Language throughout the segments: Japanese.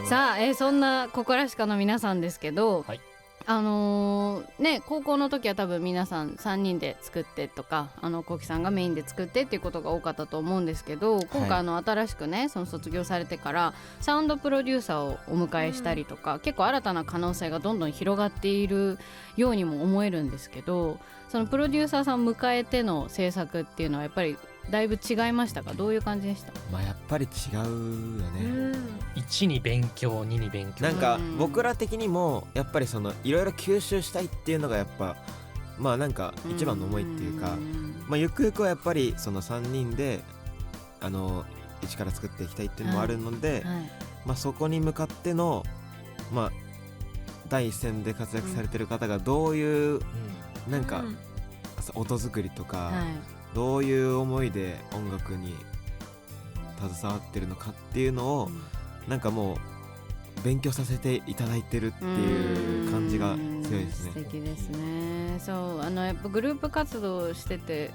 さあ、そんなココラシカの皆さんですけど、はい、高校の時は多分皆さん3人で作ってとかコウキさんがメインで作ってっていうことが多かったと思うんですけど、今回新しくねその卒業されてからサウンドプロデューサーをお迎えしたりとか、結構新たな可能性がどんどん広がっているようにも思えるんですけど、そのプロデューサーさんを迎えての制作っていうのはやっぱりだいぶ違いましたか？どういう感じでした？やっぱり違うよね。1に勉強2に勉強、なんか僕ら的にもやっぱりそのいろいろ吸収したいっていうのがやっぱなんか一番の思いっていうか、ゆくゆくはやっぱりその3人で一から作っていきたいっていうのもあるので、そこに向かっての第一線で活躍されてる方がどういうなんか音作りとかどういう思いで音楽に携わってるのかっていうのをなんかもう勉強させていただいてるっていう感じが強いですね。素敵ですね。そうやっぱグループ活動してて、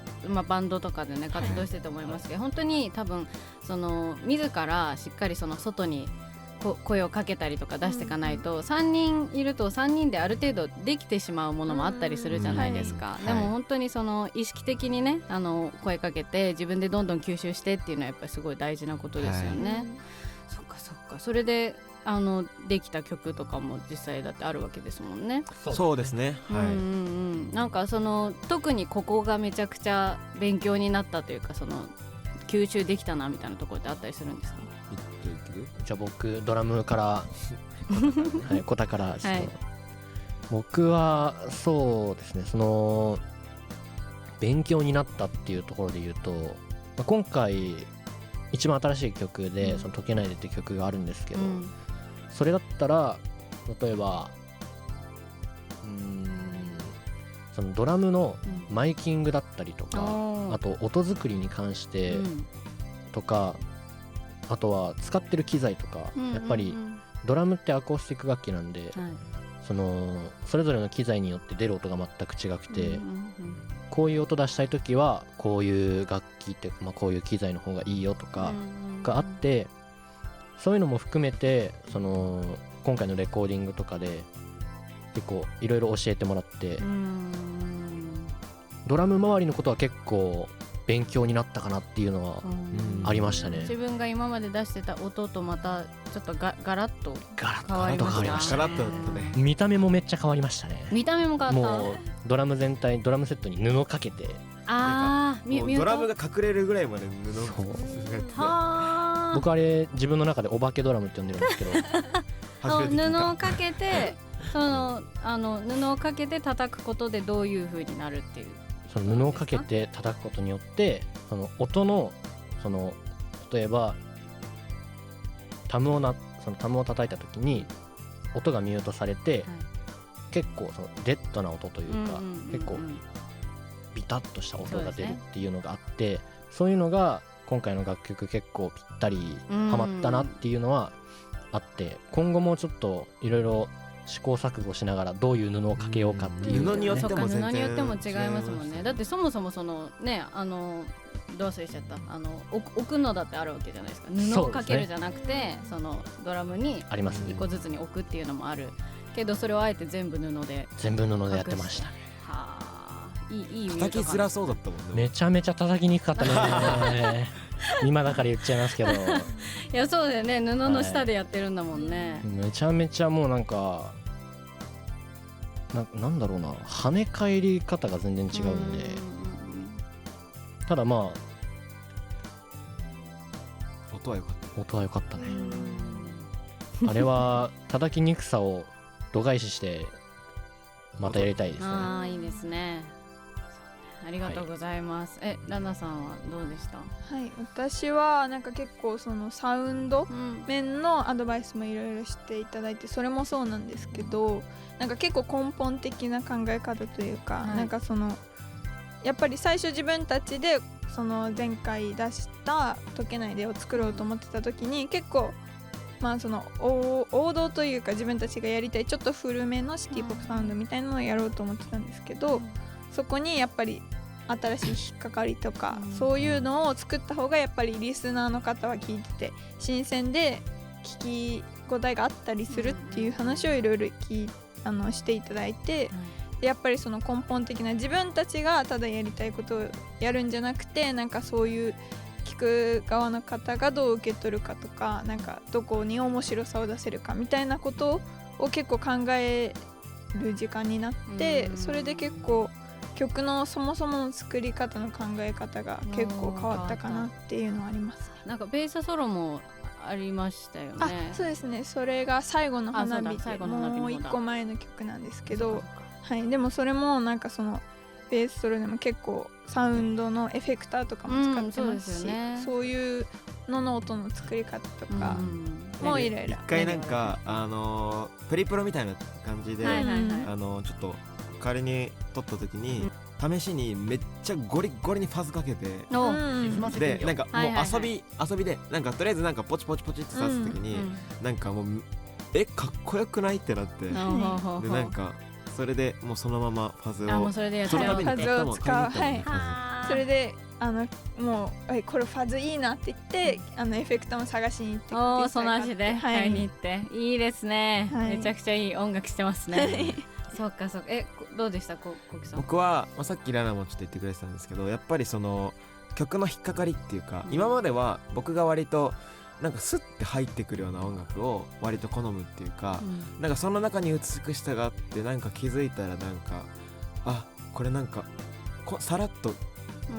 バンドとかでね活動してて思いますけど、本当に多分その自らしっかりその外に声をかけたりとか出していかないと、3人いると3人である程度できてしまうものもあったりするじゃないですか。でも本当にその意識的にね声かけて自分でどんどん吸収してっていうのはやっぱりすごい大事なことですよね。そっかそっか。それでできた曲とかも実際だってあるわけですもんね。そうですね。なんかその特にここがめちゃくちゃ勉強になったというか、その吸収できたなみたいなところってあったりするんですか？じゃあ僕ドラムからコタからちょっと、僕はそうですね、その勉強になったっていうところで言うと、今回一番新しい曲で、その解けないでって曲があるんですけど、それだったら例えばそのドラムのマイキングだったりとか、あと音作りに関してとか、あとは使ってる機材とか、やっぱりドラムってアコースティック楽器なんで、それぞれの機材によって出る音が全く違くて、こういう音出したい時はこういう楽器っていうか、こういう機材の方がいいよとかがあって、そういうのも含めて今回のレコーディングとかで結構いろいろ教えてもらって、ドラム周りのことは結構勉強になったかなっていうのはありましたね。自分が今まで出してた音とまたちょっとガラッと変わりました。ガラッとだったね。見た目もめっちゃ変わりましたね。見た目も変わった。もうドラム全体、ドラムセットに布かけて、ドラムが隠れるぐらいまで布を僕あれ自分の中でお化けドラムって呼んでるんですけど布をかけて布をかけて叩くことでどういう風になるっていう、その布をかけて叩くことによって、その音の例えばタムを叩いた時に音がミュートされて、結構そのデッドな音というか、結構ビタッとした音が出るっていうのがあって、そういうのが今回の楽曲結構ぴったりハマったなっていうのはあって、今後もちょっといろいろ試行錯誤しながらどういう布をかけようかっていう、布によっても全然布によっても違いますもんね。だってそもそもそのねどう忘れしちゃった、置くのだってあるわけじゃないですか。布をかけるじゃなくて、そのドラムに1個ずつに置くっていうのもあるけど、それをあえて全部布でやってましたね。はあ、いい叩きづらそうだったもんね。めちゃめちゃ叩きにくかったね今だから言っちゃいますけどいやそうだよね、布の下でやってるんだもんね。めちゃめちゃもうなんかなんだろうな、跳ね返り方が全然違うんで、ただ音は良かったね。あれは叩きにくさを度外視してまたやりたいですね。いいですね。ありがとうございます。ラナさんはどうでした？私はなんか結構そのサウンド面のアドバイスもいろいろしていただいて、それもそうなんですけど、なんか結構根本的な考え方というか、なんかやっぱり最初自分たちでその前回出した解けないでを作ろうと思ってた時に、結構その王道というか自分たちがやりたいちょっと古めのシティポップサウンドみたいなのをやろうと思ってたんですけど、そこにやっぱり新しい引っかかりとか、そういうのを作った方がやっぱりリスナーの方は聞いてて新鮮で聞き答えがあったりするっていう話をいろいろしていただいて、でやっぱりその根本的な自分たちがただやりたいことをやるんじゃなくて、なんかそういう聞く側の方がどう受け取るかとか、なんかどこに面白さを出せるかみたいなことを結構考える時間になって、それで結構曲のそもそもの作り方の考え方が結構変わったかなっていうのはあります。なんかベースソロもありましたよね。そうですね、それが最後の花火でもう一個前の曲なんですけど、はい、でもそれもなんかそのベースソロでも結構サウンドのエフェクターとかも使ってますし、そういうのの音の作り方とかもういろいろ一回なんかプリプロみたいな感じでちょっと仮に撮った時に試しにめっちゃゴリゴリにファズかけて、でなんかもう遊びでなんかとりあえずなんかポチポチポチって刺す時になんかもうかっこよくないってなって、でなんかそれでもうそのままファズをそれでやっちゃう、ファズを使う、はい、それでもうこれファズいいなって言ってエフェクターも探しに行ってその足で買いに行って、いいですね、めちゃくちゃいい音楽してますね。そうかそうか。どうでしたコキさん？僕は、さっきラナもちょっと言ってくれてたんですけど、やっぱりその曲の引っかかりっていうか、今までは僕が割となんかスッて入ってくるような音楽を割と好むっていうか、なんかその中に美しさがあって、なんか気づいたらなんかこれなんかさらっと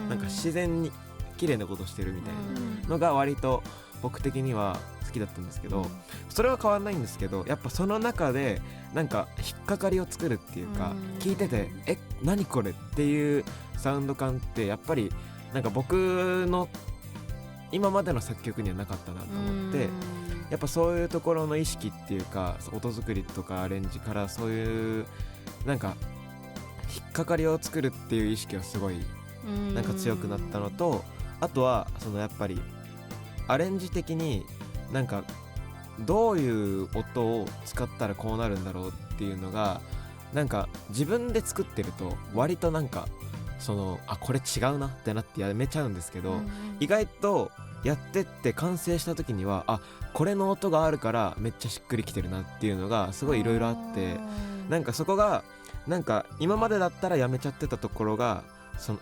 なんか自然に綺麗なことしてるみたいなのが割と僕的には好きだったんですけど、それは変わらないんですけど、やっぱその中でなんか引っかかりを作るっていうか、聞いてて何これっていうサウンド感ってやっぱりなんか僕の今までの作曲にはなかったなと思って、やっぱそういうところの意識っていうか、音作りとかアレンジからそういうなんか引っかかりを作るっていう意識はすごいなんか強くなったのと、あとはそのやっぱりアレンジ的になんかどういう音を使ったらこうなるんだろうっていうのがなんか自分で作ってると割となんかそのこれ違うなってなってやめちゃうんですけど、意外とやってって完成した時にはこれの音があるからめっちゃしっくりきてるなっていうのがすごいいろいろあって、なんかそこがなんか今までだったらやめちゃってたところがその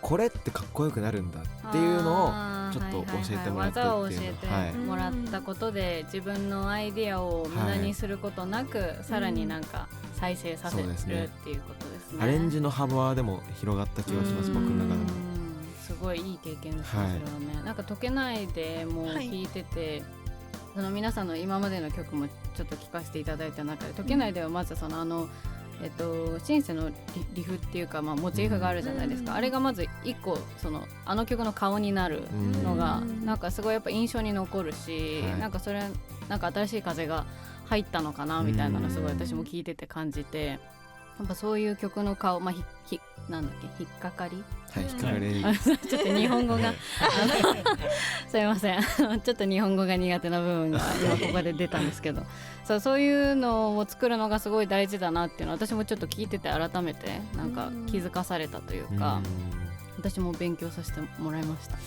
これってかっこよくなるんだっていうのをちょっと教えてもらったっていうの、技を教えてもらったことで自分のアイディアを無駄にすることなく、さらになんか再生させるっていうことですね。アレンジの幅はでも広がった気がします、僕の中でも。すごいいい経験ですね、それはね。なんか解けないでもう聞いてて、その皆さんの今までの曲もちょっと聞かせていただいた中で、解けないではまずそのシンセのリフっていうか、モチーフがあるじゃないですか、あれがまず一個あの曲の顔になるのがなんかすごいやっぱ印象に残るし、なんかそれなんか新しい風が入ったのかなみたいなのすごい私も聞いてて感じて、やっぱそういう曲の顔、なんだっけ引っかかり、引っかかりちょっと日本語がすいませんちょっと日本語が苦手な部分が今ここで出たんですけどそういうのを作るのがすごい大事だなっていうのを私もちょっと聞いてて改めてなんか気づかされたというか、私も勉強させてもらいました。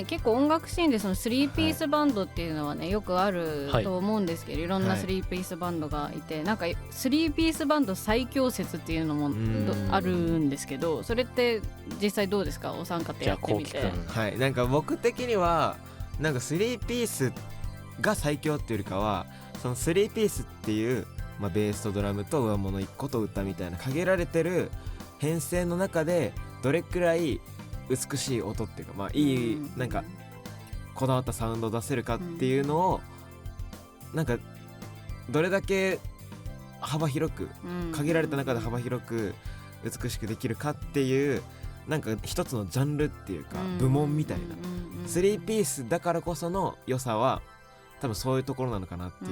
結構音楽シーンでその3ピースバンドっていうのはね、よくあると思うんですけど、いろんな3ピースバンドがいて、なんか3ピースバンド最強説っていうのもあるんですけど、それって実際どうですか、お三方やってみて。なんか僕的にはなんか3ピースが最強っていうよりかは、その3ピースっていう、ベースとドラムと上物1個と歌みたいな限られてる編成の中でどれくらい美しい音っていうか、いいなんかこだわったサウンドを出せるかっていうのを、なんかどれだけ幅広く、限られた中で幅広く美しくできるかっていうなんか一つのジャンルっていうか、部門みたいな、3ピースだからこその良さは多分そういうところなのかなっていう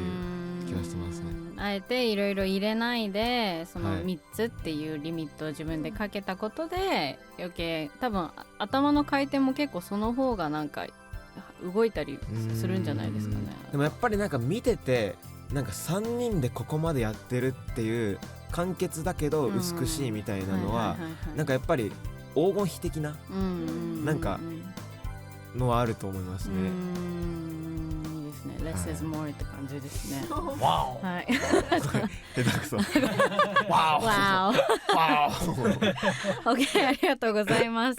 気がしてますね。あえていろいろ入れないでその3つっていうリミットを自分でかけたことで、余計多分頭の回転も結構その方がなんか動いたりするんじゃないですかね。でもやっぱりなんか見ててなんか3人でここまでやってるっていう簡潔だけど美しいみたいなのはなんかやっぱり黄金比的ななんかのはあると思いますね。いいですね。less is more って感じですね。わお。はい。下手くそ。わお。わわお。お。OK ありがとうございます。